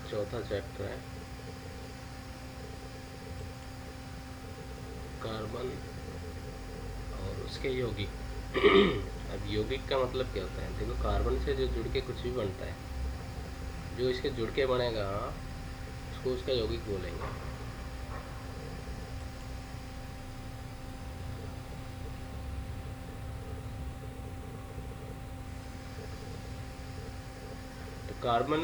चौथा चैप्टर है कार्बन और उसके यौगिक। अब यौगिक का मतलब क्या होता है? देखो, कार्बन से जो जुड़ के कुछ भी बनता है, जो इसके जुड़ के बनेगा उसको उसका यौगिक बोलेंगे। तो कार्बन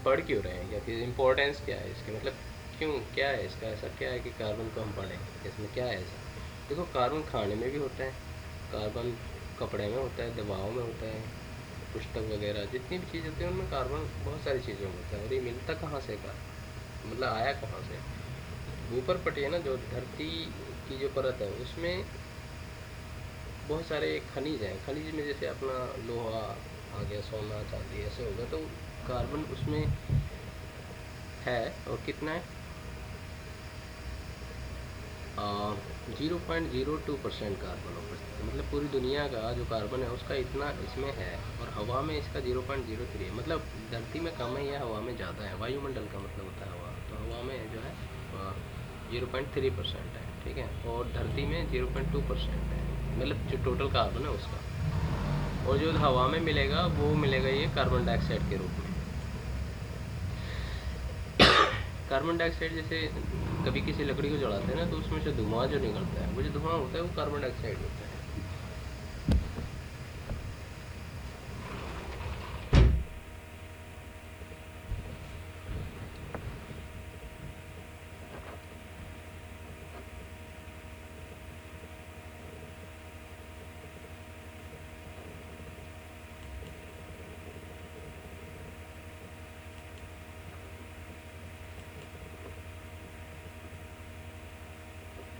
पढ़ क्यों रहे हैं, या फिर इम्पोर्टेंस क्या है इसकी, मतलब क्यों, क्या है इसका, ऐसा क्या है कि कार्बन को हम पढ़ें, इसमें क्या है ऐसा? देखो, कार्बन खाने में भी होता है, कार्बन कपड़े में होता है, दवाओं में होता है, पुस्तक वगैरह जितनी भी चीज़ होती है उनमें कार्बन बहुत सारी चीज़ों में होता है। और ये मिलता कहाँ से का, मतलब आया कहाँ से? ऊपर पटी है ना, जो धरती की जो परत है उसमें बहुत सारे खनिज हैं। खनिज में जैसे अपना लोहा आ गया, सोना चांदी ऐसे हो गया, तो कार्बन उसमें है। और कितना है? 0.02% कार्बन उपस्थित है। मतलब पूरी दुनिया का जो कार्बन है उसका इतना इसमें है। और हवा में इसका 0.03 है। मतलब धरती में कम है या हवा में ज़्यादा है, वायुमंडल का मतलब होता है हवा, तो हवा में जो है 0.3% है, ठीक है। और धरती में 0.2% है, मतलब जो टोटल कार्बन है उसका। और जो हवा में मिलेगा वो मिलेगा ये कार्बन डाइऑक्साइड के रूप में। कार्बन डाइऑक्साइड जैसे कभी किसी लकड़ी को जलाते हैं ना, तो उसमें से धुआं जो निकलता है, वो जो धुआं होता है वो कार्बन डाइऑक्साइड होता है।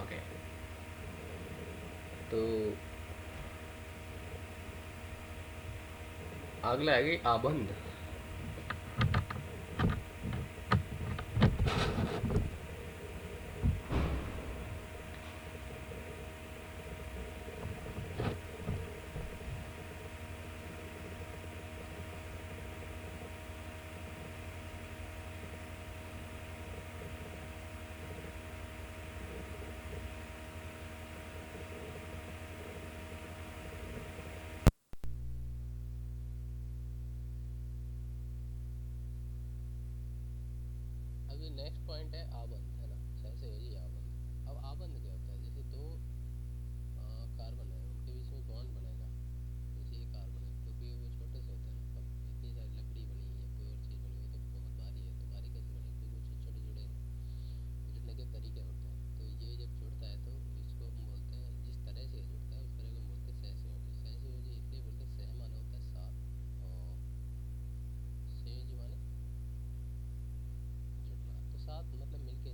ओके, तो अगला है कि आबंध। अभी नेक्स्ट पॉइंट है आबंध, है ना? सहसंयोजी आबंध। अब आबंध क्या होता है? जैसे दो कार्बन है, उनके बीच में बॉन्ड बनेगा। जैसे ये कार्बन है, क्योंकि वो छोटे से होते हैं ना। अब इतनी सारी लकड़ी बनी या कोई और चीज़ बनी, वो तो बहुत भारी है, तो भारी कैसे बनी? क्योंकि वो छोटे छोटे जुड़ने के तरीके होते हैं। तो ये जब जुड़ता है तो इसको हम बोलते हैं, जिस तरह से ये जुड़ता है उस तरह को हम बोलते हैं सहसंयोजी। सहसंयोजी इसलिए बोलते हैं, सह माने होता है साथ, और संयोजी माने जुड़ना। तो साथ मतलब मिलके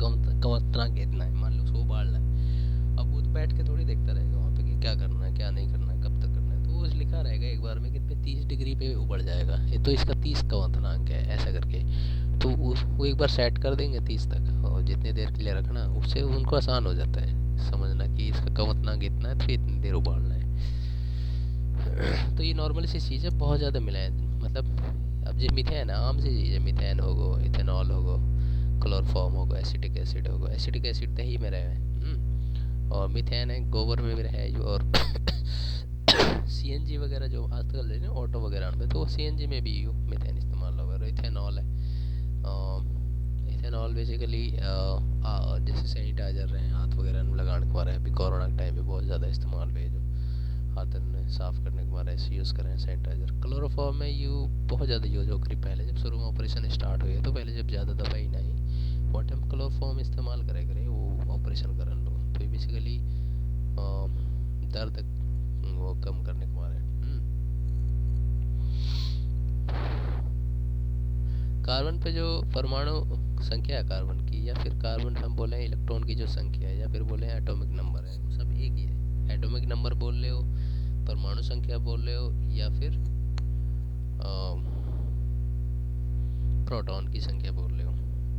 कवतना कितना है, मान लो उसको उबालना है। अब वो तो बैठ के थोड़ी देखता रहेगा वहाँ पे कि क्या करना है क्या नहीं करना है कब तक करना है, तो वो लिखा रहेगा एक बार में कि 30 डिग्री पे उबल जाएगा, ये तो इसका 30 कवंतनांक है ऐसा करके। तो वो एक बार सेट कर देंगे 30 तक, और जितनी देर के लिए रखना उससे उनको आसान हो जाता है समझना कि इसका कवंतनांक इतना है तो इतनी देर उबालना है। तो ये नॉर्मल सी चीज़ है, बहुत ज़्यादा मिलाएं मतलब। अब जो मीथेन है आम सी चीज़ है, मीथेन होगो, इथेनॉल होगो, क्लोरोफॉर्म होगा, एसिटिक एसिड होगा। एसिटिक एसिड दही में रहे और मीथेन है गोबर में भी रहे जो, और सीएनजी वगैरह जो आजकल है ना ऑटो वगैरह में, तो सीएनजी में भी मीथेन इस्तेमाल होगा। और इथेनॉल है, इथेनॉल बेसिकली जैसे सैनिटाइजर रहे हाथ वगैरह में लगाने के बारे, अभी कोरोना के टाइम पे बहुत ज़्यादा इस्तेमाल हुए जो हाथ में साफ करने के बारे ऐसे यूज़ करें सैनिटाइजर। क्लोरोफॉर्म में यू बहुत ज़्यादा यूज हो करी पहले जब शुरू में ऑपरेशन स्टार्ट हुए, तो पहले जब ज़्यादा दवाई नहीं वो टाइम क्लोरोफॉर्म इस्तेमाल करे वो ऑपरेशन करन लो, तो बेसिकली दर्द वो कम करने के बारे। कार्बन पे जो परमाणु संख्या है कार्बन की, या फिर कार्बन हम बोले इलेक्ट्रॉन की जो संख्या है, या फिर बोले एटॉमिक नंबर है, वो सब एक ही है। एटॉमिक नंबर बोल रहे हो, परमाणु संख्या बोल रहे हो, या फिर प्रोटॉन की संख्या बोल रहे हो,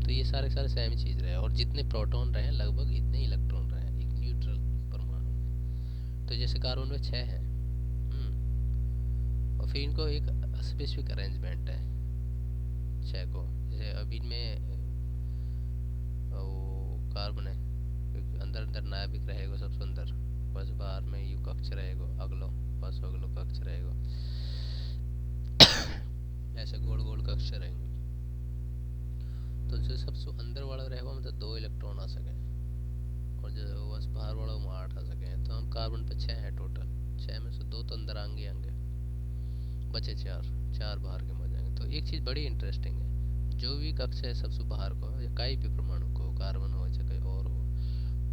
तो ये सारे सारे सेम चीज़ रहे। और जितने प्रोटॉन रहे लगभग इतने इलेक्ट्रॉन रहे एक न्यूट्रल परमाणु में। तो जैसे कार्बन में 6 है, और फिर इनको एक स्पेसिफिक अरेंजमेंट है 6 को। जैसे अभी इनमें वो कार्बन है, अंदर अंदर नाभिक रहेगा सबसे अंदर, बस बाहर में यू कक्ष रहेगा अगलो, बस अगलो कक्ष रहेगा, ऐसे गोल गोल कक्ष रहेंगे। तो जो सबसे अंदर वाला रहेगा मतलब 2 इलेक्ट्रॉन आ सके, और जो बस बाहर वाला में 8 आ सके। तो हम कार्बन पे 6 है टोटल, 6 में से 2 तो अंदर आएंगे बचे 4 बाहर के मर जाएंगे। तो एक चीज़ बड़ी इंटरेस्टिंग है, जो भी कक्ष है सबसे बाहर को या कई भी परमाणु को, कार्बन हो चाहे कोई और हो,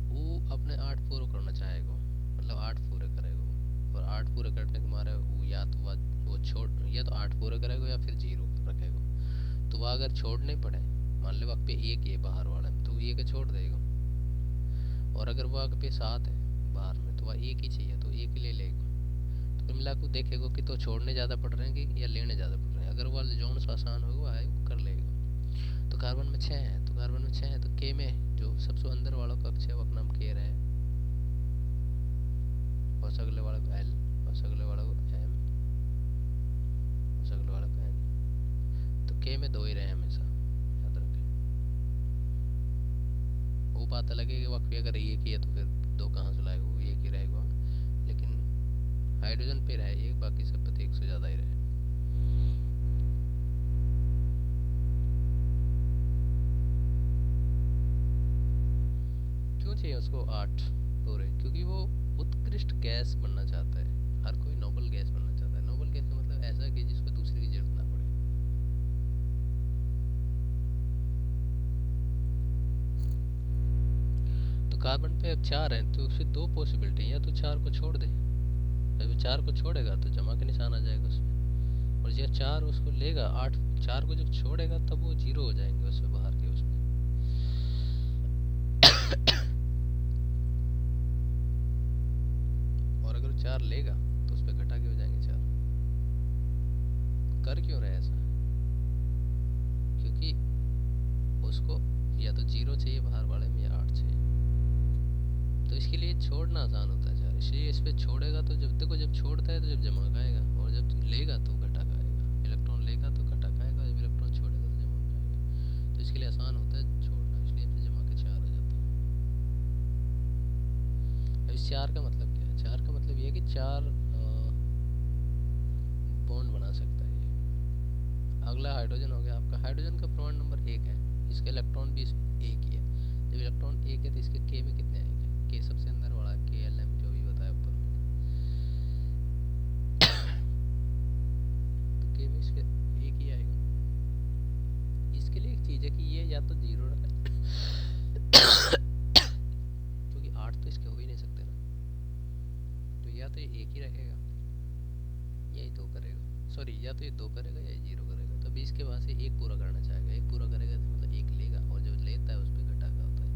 वो अपने 8 पूरे करना चाहेगा, मतलब 8 पूरे करेगा। और 8 पूरे करने के मारे वो या तो वो छोड़, या तो 8 पूरे करेगा या फिर 0 रखेगा। तो वह अगर छोड़ने पड़े, मान लो वक्त पे 1 है बाहर वाला में, तो 1 छोड़ देगा। और अगर वह पे 7 है बाहर में, तो वह 1 ही चाहिए, तो 1 ले लेगा। तो मिला को देखेगा कि तो छोड़ने ज़्यादा पड़ रहे हैं कि या लेने ज़्यादा पड़ रहे हैं। अगर वह जोन सा आसान होगा वह है वो कर लेगा। तो कार्बन में 6 है, तो कार्बन में 6 है, तो के में जो सबसे अंदर वाला कक्ष है वो अपना नाम के रहे, और अगले वाला को एल, और अगले वाला को एम, और अगले वाला को एन। तो के में 2 ही रहे हमेशा, याद रखें। वो बात अलग है कि वक्त अगर एक ही है तो फिर 2 कहाँ से लाएगा, वो एक ही रहेगा। लेकिन हाइड्रोजन पे रहे एक, बाकी सब पे 1 से ज़्यादा ही रहे। क्यों चाहिए उसको 8 पूरे? क्योंकि वो उत्कृष्ट गैस बनना चाहता है, हर कोई नोबल गैस बनना चाहता है। नोबल गैस का मतलब ऐसा कि जिसको दूसरे की जरूरत ना पड़े। तो कार्बन पे अब 4 है, तो उससे 2 पॉसिबिलिटी, या तो 4 को छोड़ दे, जब 4 को छोड़ेगा तो जमा का निशान आ जाएगा उसमें, और जब 4 उसको लेगा 8, 4 को जब छोड़ेगा तब वो 0 हो जाएंगे उसमें बाहर के उसमें। और अगर 4 लेगा तो उस पर घटा के हो जाएंगे 4। कर क्यों रहे ऐसा? क्योंकि उसको या तो 0 चाहिए बाहर वाले में, या 8 चाहिए। तो इसके लिए छोड़ना आसान होता है 4, इसलिए इस पर छोड़ेगा तो जब देखो, जब छोड़ता है तो जब जमा खाएगा, और जब लेगा तो घटा खाएगा। इलेक्ट्रॉन लेगा तो घटा खाएगा, जब इलेक्ट्रॉन छोड़ेगा तो जमा खाएगा। तो इसके लिए आसान होता है छोड़ना, इसलिए इस जमा के 4 आ जाता है। अब इस 4 का मतलब क्या है? 4 का मतलब ये है कि 4 बॉन्ड बना सकता है ये। अगला हाइड्रोजन हो गया आपका। हाइड्रोजन का परमाणु नंबर 1 है, इसके इलेक्ट्रॉन भी 1 ही है। जब इलेक्ट्रॉन 1 है तो इसके के में कितने आएंगे? के सबसे अंदर वाला, के एल एम जो भी बताया ऊपर में, तो के में इसके 1 ही आएगा। इसके लिए एक चीज़ है कि ये या तो 0 रखा क्योंकि 8 तो इसके हो ही नहीं सकते ना, तो या तो ये 1 ही रखेगा या ये 2 करेगा, सॉरी या तो ये 2 करेगा या ये 0 करेगा। तो अभी इसके बाद से 1 पूरा करना चाहेगा, 1 पूरा करेगा तो मतलब 1 लेगा, और जो लेता है उस पर घटा का होता है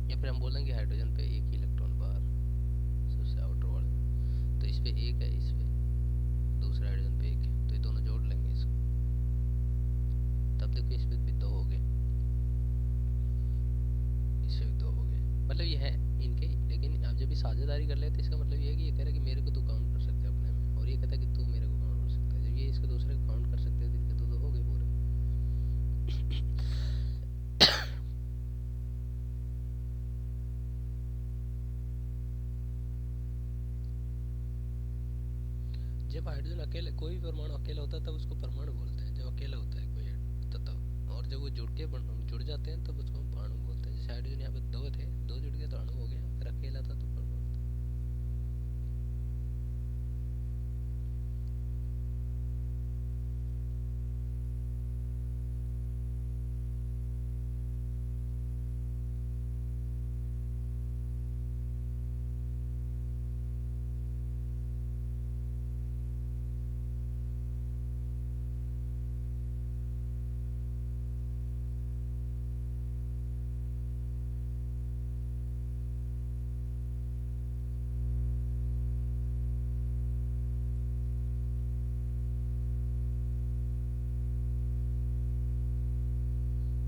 या फिर हम बोलेंगे हाइड्रोजन पे एक ही इलेक्ट्रॉन बाहर, सबसे आउटर वाले, तो इस पे एक है, इस पे दूसरे हाइड्रोजन पे एक है, तो ये दोनों जोड़ लेंगे इसको, तब देखो इस पे भी दो हो गए, इससे भी दो हो गए, मतलब ये है इनके। लेकिन अब जब ये साझेदारी कर लेते इसका मतलब ये है कि ये कह रहा है कि मेरे को तू काउंट कर सकते हैं अपने में, और ये कहता है कि तू मेरे को काउंट कर सकता है। जब ये इसके दूसरे को काउंट कर सकते हैं तो इनके दो दो हो गए पूरे। जब हाइड्रोजन अकेले, कोई भी परमाणु अकेला होता है तब उसको परमाणु बोलते हैं, जब अकेला होता है कोई तत्व, और जब वो जुड़ जाते हैं तब उसको हम अणु बोलते हैं। जैसे हाइड्रोजन यहाँ पे दो थे, दो जुड़ गए तो अणु हो गया, अगर अकेला था तो परमाणु था।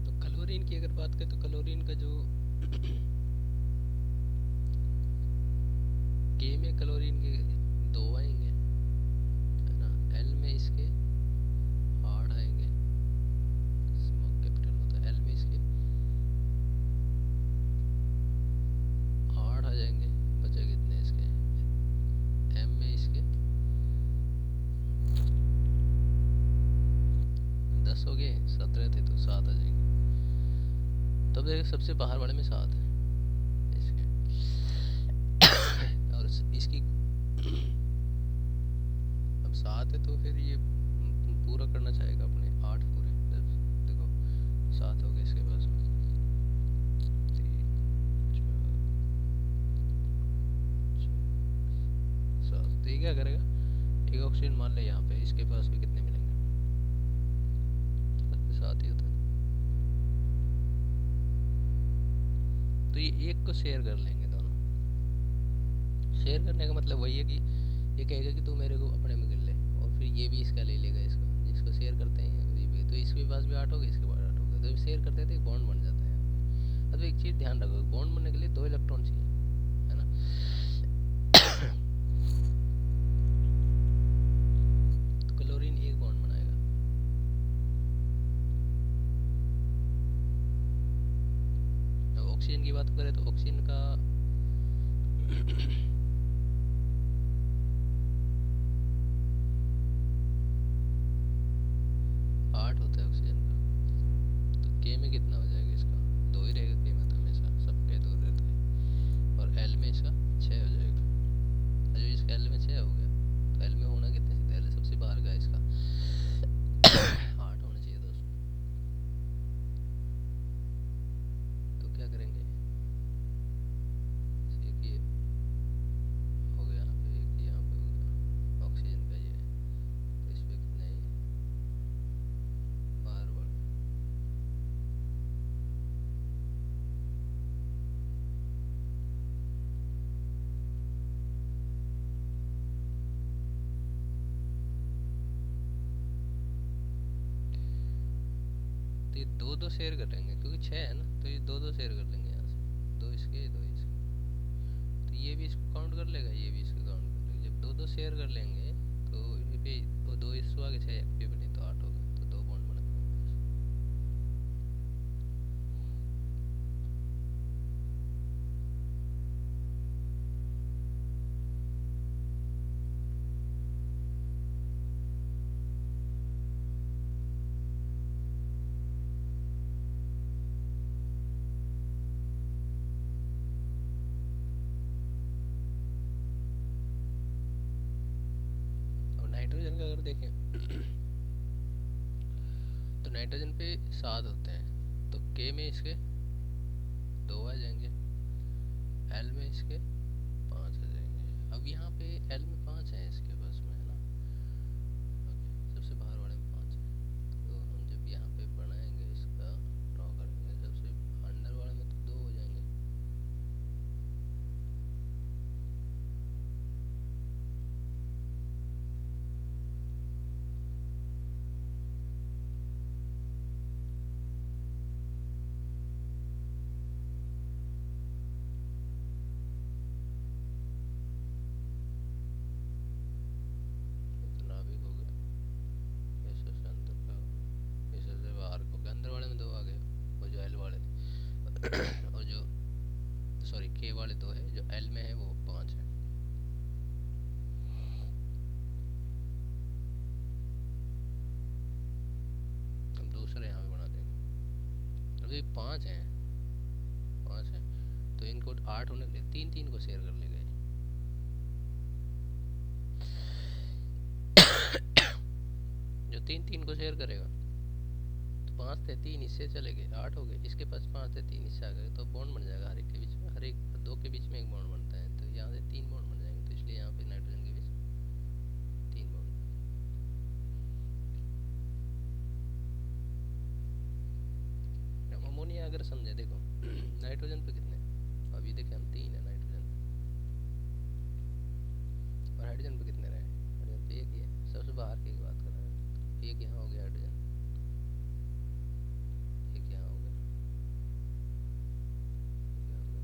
तो क्लोरीन की अगर बात करें तो क्लोरीन का जो के में क्लोरीन के दो आएंगे, है ना, एल में इसके आठ आएंगे, स्मॉल कैपिटल होता है, एल में इसके आठ आ जाएंगे, बचे कितने इसके, एम में इसके 10 हो गए, 17 थे तो 7 आ जाएंगे। तब देखो सबसे बाहर वाले में 7 है इसके, और इसकी अब 7 है तो फिर ये पूरा करना चाहेगा अपने 8 पूरे, देखो 7 हो गए इसके पास में, 3 4 7, तो ये क्या करेगा, एक ऑक्सीजन मान ले यहाँ पे, इसके पास भी कितने मिलेंगे, 7 ही होता है। तो ये एक को शेयर कर लेंगे दोनों। शेयर करने का मतलब वही है कि ये कहेगा कि तू मेरे को अपने में गिन ले, और फिर ये भी इसका ले लेगा, इसको जिसको शेयर करते हैं ये भी, तो इसके पास भी 8 हो गए, इसके पास 8 हो गए, तो शेयर करते थे बॉन्ड बन जाता है यहाँ पे। अब एक चीज़ ध्यान रखो, बॉन्ड बनने के लिए 2 इलेक्ट्रॉन चाहिए, है ना। तो क्लोरीन एक बॉन्ड बनाएगा, अब ऑक्सीजन की बात करें तो ऑक्सीजन का 8 होता है ऑक्सीजन का, तो के में कितना हो जाएगा इसका, 2 ही रहेगा के में, तो हमेशा सबके 2 रहते हैं, और एल में इसका 6 हो जाएगा। जो इसका एल में 6 हो गया, तो एल में होना कितने चाहिए, एल सबसे बाहर का इसका 8 होना चाहिए दोस्तों। तो क्या करेंगे, एक ये हो गया यहाँ पे, एक यहाँ पे हो गया ऑक्सीजन का ये, तो इस पे कितने बाहर बढ़, तो ये 2 2 शेयर कर लेंगे क्योंकि 6 है ना, तो ये 2 2 शेयर कर लेंगे यहाँ से, 2 इसके 2 इसके, तो ये भी इसको काउंट कर लेगा, ये भी इसको काउंट कर लेगा। जब 2 2 शेयर कर लेंगे तो ये पे वो 2 इसको आगे 6 पे बने तो 8 होगा, तो 2 बॉन्ड बना मेरे पास। और नाइट्रोजन का अगर देखें तो नाइट्रोजन पे 7 होते हैं, तो के में इसके 2 आ जाएंगे, एल में इसके 5 आ जाएंगे। अब यहाँ पे एल में 5 है इसके पास में, है ना, ओके, सबसे बाहर वाले में 5 है, तो हम जब यहाँ पे बनाएंगे इसका ड्रॉ करेंगे, सबसे अंडर वाले में तो 2 हो जाएंगे, और जो सॉरी के वाले 2 है, जो एल में है वो 5 है। हम दूसरे यहाँ पे बना देंगे। अभी 5 हैं, 5 हैं तो इनको 8 होने के लिए 3 को शेयर कर ले गए। जो 3 को शेयर करेगा तो 5 थे 3 इससे चले गए 8 हो गए, इसके पास 5 थे 3 इससे आ गए, तो बॉन्ड बन जाएगा हर एक के बीच में, हर एक 2 के बीच में एक बॉन्ड बनता है, तो यहाँ से 3 बॉन्ड बन जाएंगे, तो इसलिए यहाँ पे नाइट्रोजन के बीच 3 बॉन्ड। अमोनिया अगर समझे देखो नाइट्रोजन पे कितने, अभी देखे हम 3 है नाइट्रोजन पे, और हाइड्रोजन पे कितने रहे, हाइड्रोजन पे 1 ही है, सबसे बाहर की बात कर रहे हैं, 1 यहाँ हो गया हाइड्रोजन, 1 यहाँ हो गया,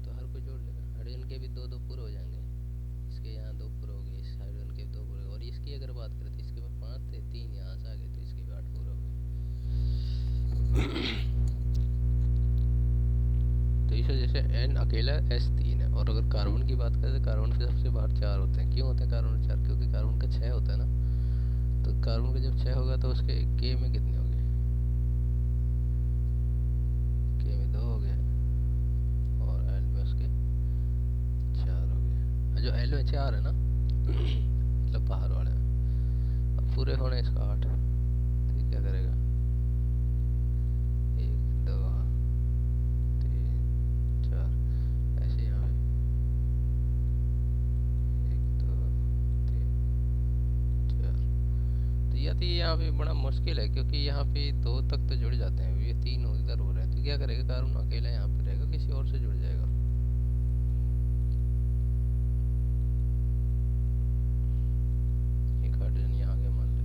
तो हर कोई जोड़ लेगा, हाइड्रोजन के भी 2 पूरे हो जाएंगे, इसके यहाँ 2 पूरे हो गए, इस हाइड्रोजन के 2 पूरे, और इसकी अगर बात करें तो इसके पास 5 थे 3 यहाँ से आ गए, तो इसके भी 8 पूरे हो गए। तो इस वजह से एन अकेला S3 है, और अगर कार्बन की बात करें तो कार्बन के सबसे बाहर 4 होते हैं। क्यों होते हैं कार्बन 4? क्योंकि कार्बन का 6 होता है ना, तो कार्बन का जब 6 होगा तो उसके के में कितने हो गए, के में 2 हो गए, और एल में उसके 4 हो गए, जो एल में 4 है ना मतलब बाहर वाले में, अब पूरे होने इसका 8, तो ये क्या करेगा 1 2 3 4, ऐसे यहाँ पे 1 2 3 4, तो या तो यहाँ पे बड़ा मुश्किल है, क्योंकि यहाँ पे 2 तक तो जुड़ जाते हैं, ये 3 इधर हो रहे हैं, तो क्या करेगा कार्बन अकेला यहाँ पे रहेगा, किसी और से जुड़ जाएगा। एक हाइड्रोजन यहाँ गया मान ले,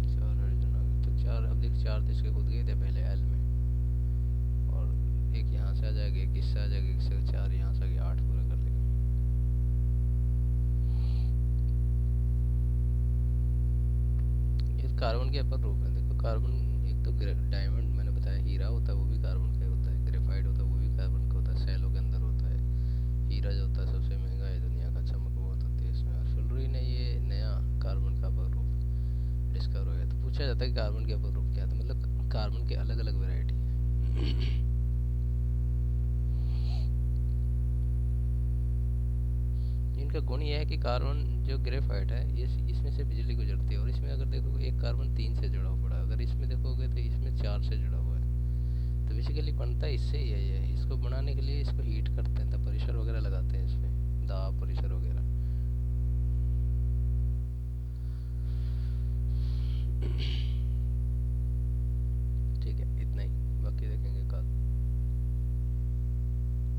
चार हाइड्रोजन आ गए, तो 4, अब देख 4 तो इसके खुद गए थे पहले एल में, और एक यहाँ से आ जाएगा, एक इससे आ जाएगा, इससे 4 यहाँ से आ गया, 8 पूरे कर लेगा। ये कार्बन के अपर रूप है, देखो कार्बन एक तो डायमंड मैंने बताया, हीरा होता है वो भी कार्बन का होता है, ग्रेफाइट होता है वो भी कार्बन का होता है, सेलों के अंदर होता है, हीरा जो होता है सबसे महंगा है दुनिया का, चमक बहुत होती है इसमें, और फुलरी ने ये नया कार्बन का अपर रूप डिस्कवर हो गया। तो पूछा जाता है कि कार्बन के अपर रूप क्या था, मतलब कार्बन के अलग अलग वेराइटी है। इनका गुण यह है कि कार्बन जो ग्रेफाइट है ये इसमें से बिजली गुजरती है, और इसमें अगर देखो एक कार्बन 3 से जुड़ा हुआ पड़ा है, अगर इसमें देखोगे तो इसमें 4 से जुड़ा हुआ है, तो बेसिकली बनता है इससे ही है ये, इसको बनाने के लिए इसको हीट करते हैं, तो प्रेशर वगैरह लगाते हैं इसमें, दाब प्रेशर वगैरह